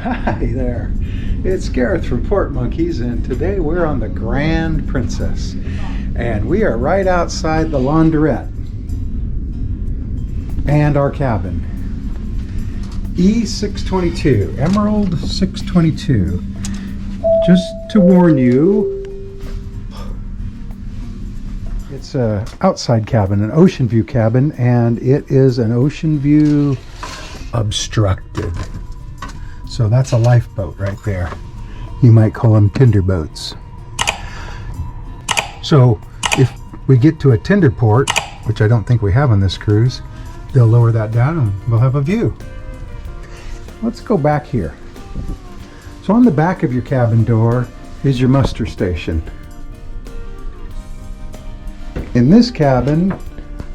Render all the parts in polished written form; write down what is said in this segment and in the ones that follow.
Hi there, it's Gareth from Port Monkeys, and today we're on the Grand Princess, and we are right outside the laundrette and our cabin. E622, Emerald 622. Just to warn you, it's a outside cabin, an Oceanview cabin, and it is an Oceanview Obstructed. So that's a lifeboat right there. You might call them tinder boats. So if we get to a tinder port, which I don't think we have on this cruise, they'll lower that down and we'll have a view. Let's go back here. So on the back of your cabin door is your muster station. In this cabin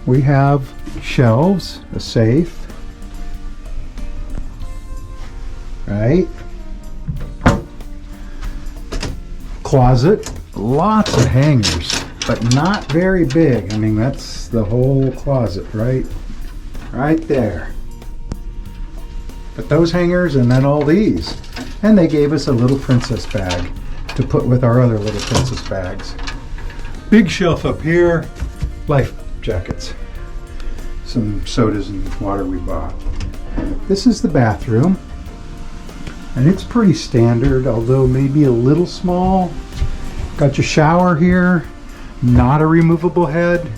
we have shelves, a safe, right? Closet, lots of hangers, but not very big. I mean, that's the whole closet, right there. But those hangers and then all these. And they gave us a little princess bag to put with our other little princess bags. Big shelf up here, life jackets. Some sodas and water we bought. This is the bathroom. And it's pretty standard, although maybe a little small. Got your shower here, not a removable head.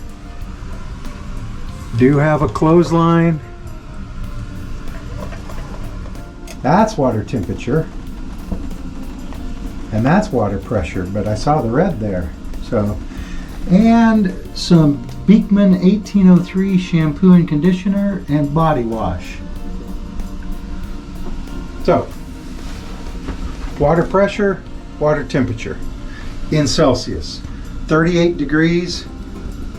Do have a clothesline. That's water temperature. And that's water pressure, but I saw the red there. So, and some Beekman 1803 shampoo and conditioner and body wash. So, water pressure, water temperature in Celsius. 38 degrees,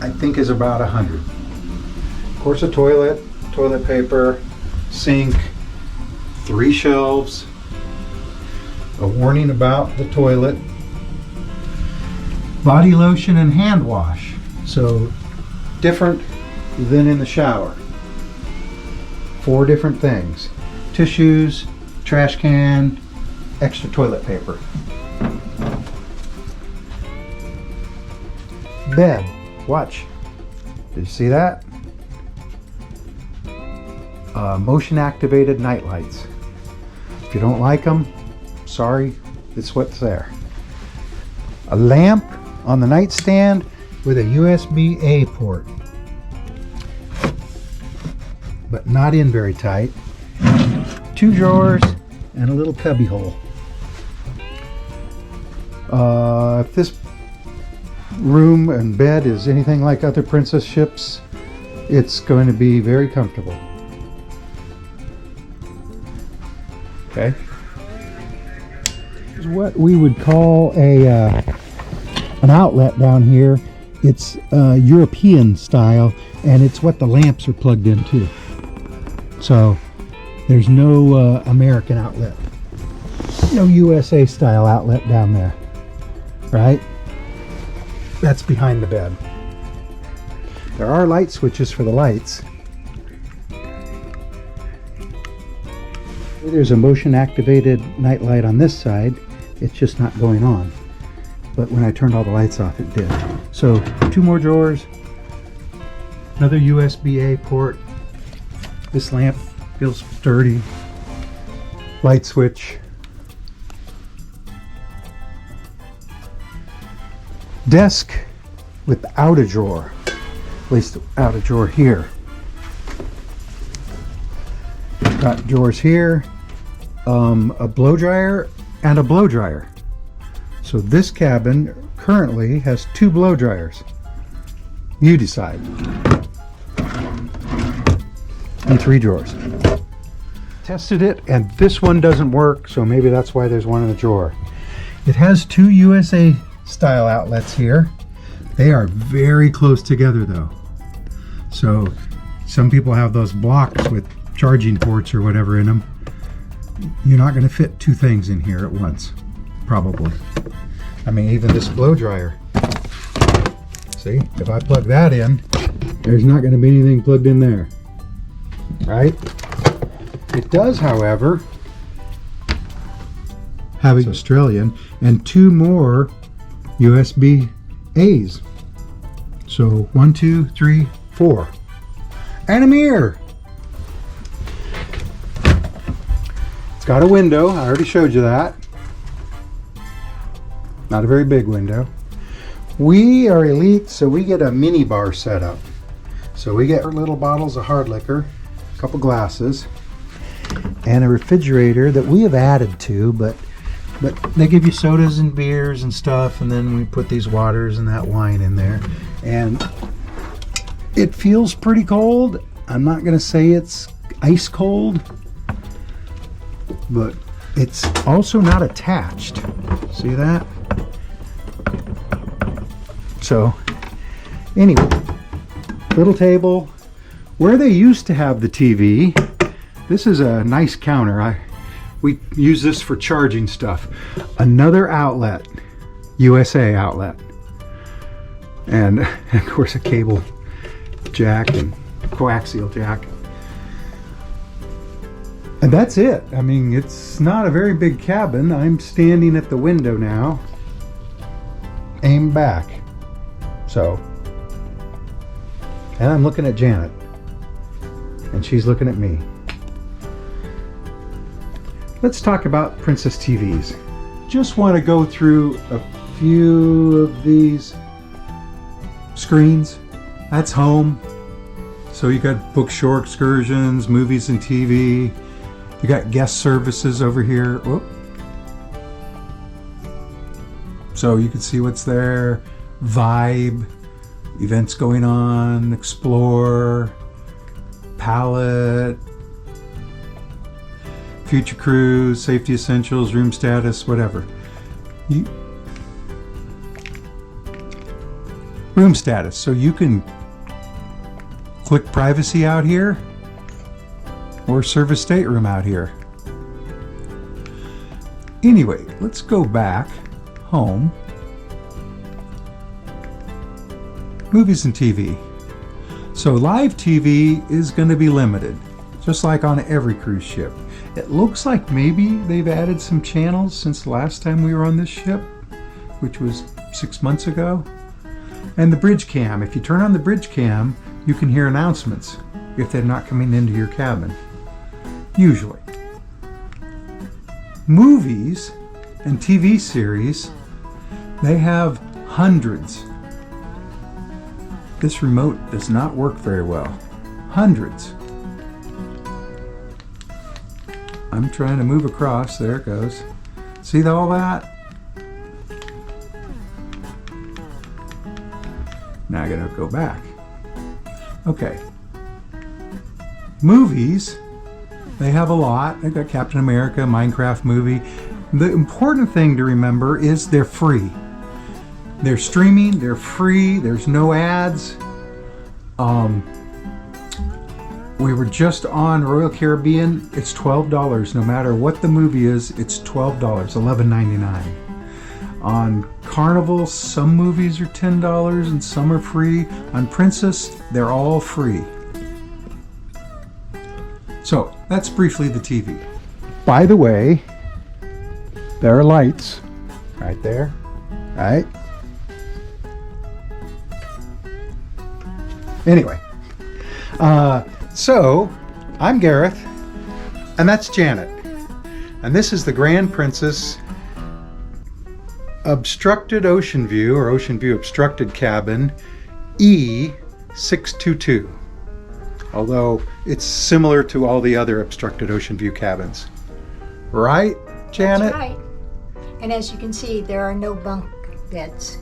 I think, is about 100. Of course, a toilet, toilet paper, sink, 3 shelves, a warning about the toilet, body lotion and hand wash. So different than in the shower. 4 different things. Tissues, trash can, extra toilet paper. Bed. Watch. Did you see that? Motion activated night lights. If you don't like them, sorry, it's what's there. A lamp on the nightstand with a USB-A port, but not in very tight. 2 drawers and a little cubby hole. If this room and bed is anything like other princess ships, it's going to be very comfortable. Okay. Here's what we would call an outlet down here. It's European style, and it's what the lamps are plugged into. So there's no American outlet, no USA style outlet down there, right? That's behind the bed. There are light switches for the lights. There's a motion activated night light on this side. It's just not going on. But when I turned all the lights off, it did. So 2 more drawers, another USB-A port. This lamp feels sturdy. Light switch. Desk without a drawer, at least out a drawer here. Got drawers here, a blow dryer and a blow dryer. So this cabin currently has 2 blow dryers. You decide. And 3 drawers. Tested it, and this one doesn't work, so maybe that's why there's one in the drawer. It has 2 USA style outlets here. They are very close together though. So some people have those blocks with charging ports or whatever in them. You're not going to fit 2 things in here at once, probably. I mean, even this blow dryer. See, if I plug that in, there's not going to be anything plugged in there, right? It does, however, having Australian, and 2 more USB A's. So 1, 2, 3, 4. And a mirror. It's got a window. I already showed you that. Not a very big window. We are elite, so we get a mini bar set up. So we get little bottles of hard liquor, a couple glasses, and a refrigerator that we have added to, but they give you sodas and beers and stuff, and then we put these waters and that wine in there. And it feels pretty cold. I'm not going to say it's ice cold, but it's also not attached. See that? So, anyway, little table. Where they used to have the TV, this is a nice counter. We use this for charging stuff. Another outlet, USA outlet. And of course a cable jack and coaxial jack. And that's it. I mean, it's not a very big cabin. I'm standing at the window now, aim back. So, and I'm looking at Janet, and she's looking at me. Let's talk about Princess TVs. Just want to go through a few of these screens. That's home. So you got bookshore excursions, movies and TV. You got guest services over here. Whoop. So you can see what's there. Vibe, events going on, explore, palette, future cruise, safety essentials, room status, whatever. Room status, so you can click privacy out here or service stateroom out here. Anyway, let's go back home. Movies and TV. So live TV is going to be limited, just like on every cruise ship. It looks like maybe they've added some channels since the last time we were on this ship, which was 6 months ago. And the bridge cam. If you turn on the bridge cam, you can hear announcements if they're not coming into your cabin. Usually. Movies and TV series, they have hundreds. This remote does not work very well. Hundreds. I'm trying to move across. There it goes. See all that? Now I gotta go back. Okay. Movies, they have a lot. They've got Captain America, Minecraft movie. The important thing to remember is they're free. They're streaming, they're free, there's no ads. We were just on Royal Caribbean. It's $12. No matter what the movie is, it's $12, $11.99. On Carnival, some movies are $10 and some are free. On Princess, they're all free. So, that's briefly the TV. By the way, there are lights right there, right? Anyway, so I'm Gareth, and that's Janet, and this is the Grand Princess Obstructed Oceanview, or Oceanview Obstructed Cabin, E622, although it's similar to all the other Obstructed Oceanview cabins. Right, Janet? That's right. And as you can see, there are no bunk beds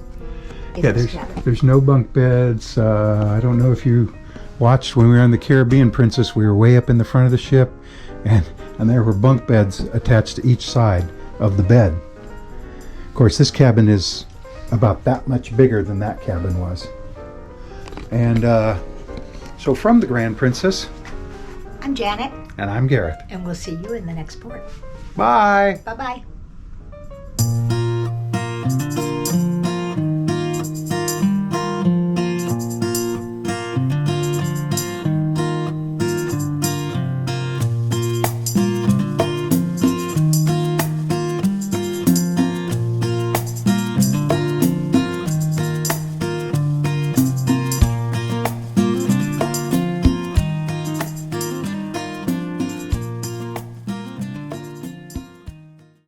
in Yeah, this cabin. there's no bunk beds. I don't know if you watched when we were on the Caribbean Princess, we were way up in the front of the ship, and there were bunk beds attached to each side of the bed. Of course, this cabin is about that much bigger than that cabin was. And so from the Grand Princess, I'm Janet, and I'm Gareth. and we'll see you in the next port. Bye! Bye-bye.